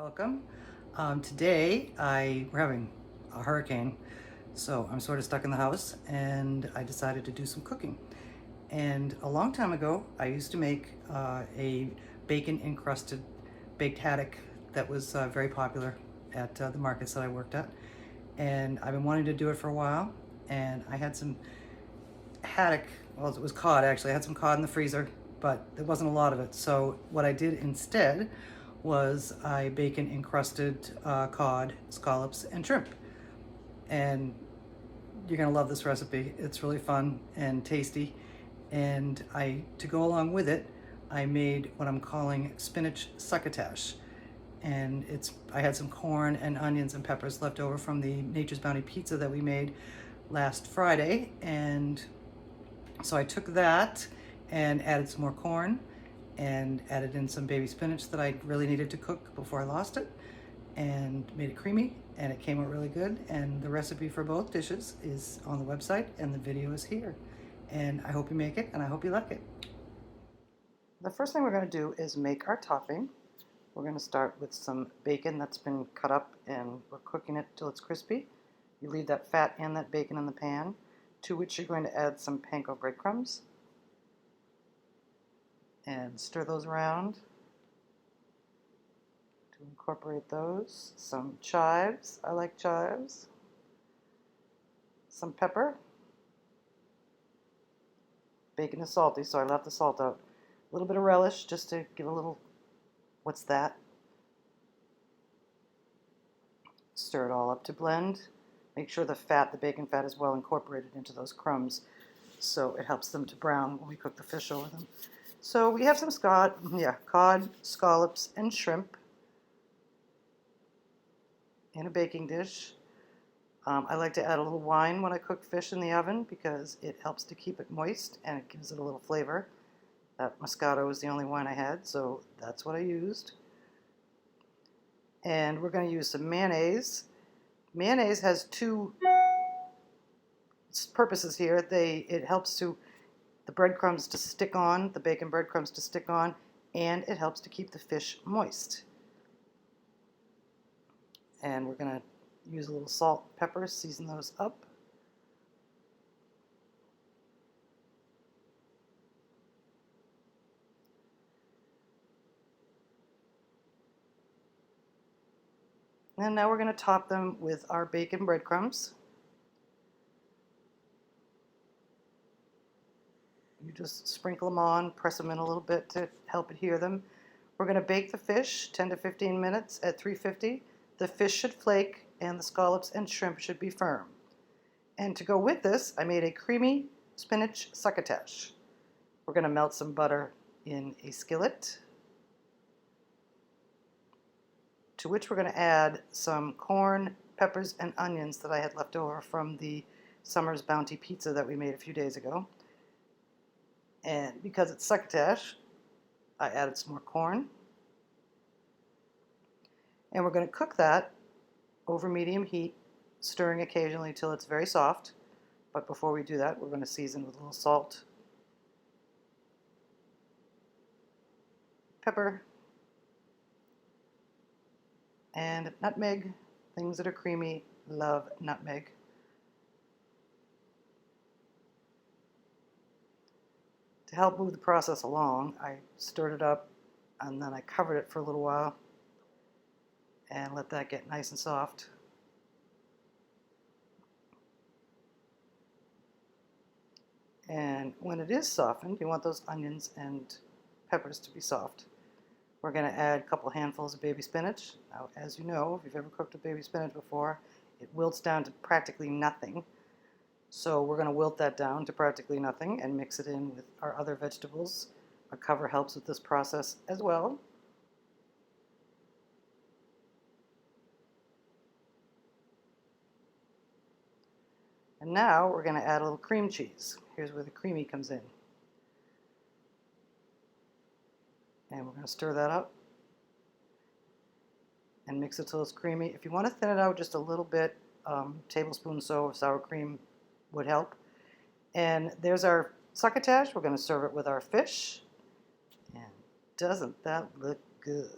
Welcome. Today we're having a hurricane, so I'm sort of stuck in the house, and I decided to do some cooking. And a long time ago, I used to make a bacon encrusted baked haddock that was very popular at the markets that I worked at. And I've been wanting to do it for a while, and I had some haddock, well, it was cod actually. I had some cod in the freezer, but there wasn't a lot of it. So what I did instead was I bacon encrusted cod, scallops, and shrimp. And you're gonna love this recipe. It's really fun and tasty. And to go along with it, I made what I'm calling spinach succotash. And I had some corn and onions and peppers left over from the Nature's Bounty pizza that we made last Friday. And so I took that and added some more corn and added in some baby spinach that I really needed to cook before I lost it, and made it creamy, and it came out really good. And the recipe for both dishes is on the website, and the video is here. And I hope you make it, and I hope you like it. The first thing we're going to do is make our topping. We're going to start with some bacon that's been cut up, and we're cooking it till it's crispy. You leave that fat and that bacon in the pan, to which you're going to add some panko breadcrumbs and stir those around to incorporate those. Some chives, I like chives. Some pepper. Bacon is salty, so I left the salt out. A little bit of relish just to give a little, what's that? Stir it all up to blend. Make sure the bacon fat is well incorporated into those crumbs, so it helps them to brown when we cook the fish over them. So we have some cod, scallops, and shrimp in a baking dish. I like to add a little wine when I cook fish in the oven because it helps to keep it moist and it gives it a little flavor. That Moscato was the only wine I had, so that's what I used. And we're going to use some mayonnaise. Mayonnaise has two purposes here. It helps the breadcrumbs to stick on, the bacon breadcrumbs to stick on, and it helps to keep the fish moist. And we're going to use a little salt, pepper, season those up. And now we're going to top them with our bacon breadcrumbs. You just sprinkle them on, press them in a little bit to help adhere them. We're going to bake the fish 10 to 15 minutes at 350. The fish should flake and the scallops and shrimp should be firm. And to go with this, I made a creamy spinach succotash. We're going to melt some butter in a skillet, to which we're going to add some corn, peppers, and onions that I had left over from the Summer's Bounty pizza that we made a few days ago. And because it's succotash, I added some more corn. And we're going to cook that over medium heat, stirring occasionally till it's very soft. But before we do that, we're going to season with a little salt, pepper, and nutmeg. Things that are creamy love nutmeg. To help move the process along, I stirred it up and then I covered it for a little while and let that get nice and soft. And when it is softened, you want those onions and peppers to be soft. We're going to add a couple handfuls of baby spinach. Now, as you know, if you've ever cooked with baby spinach before, it wilts down to practically nothing. So we're going to wilt that down to practically nothing and mix it in with our other vegetables. A cover helps with this process as well. And now we're going to add a little cream cheese. Here's where the creamy comes in. And we're going to stir that up and mix it till it's creamy. If you want to thin it out just a little bit, tablespoon or so of sour cream would help. And there's our succotash. We're going to serve it with our fish. And doesn't that look good?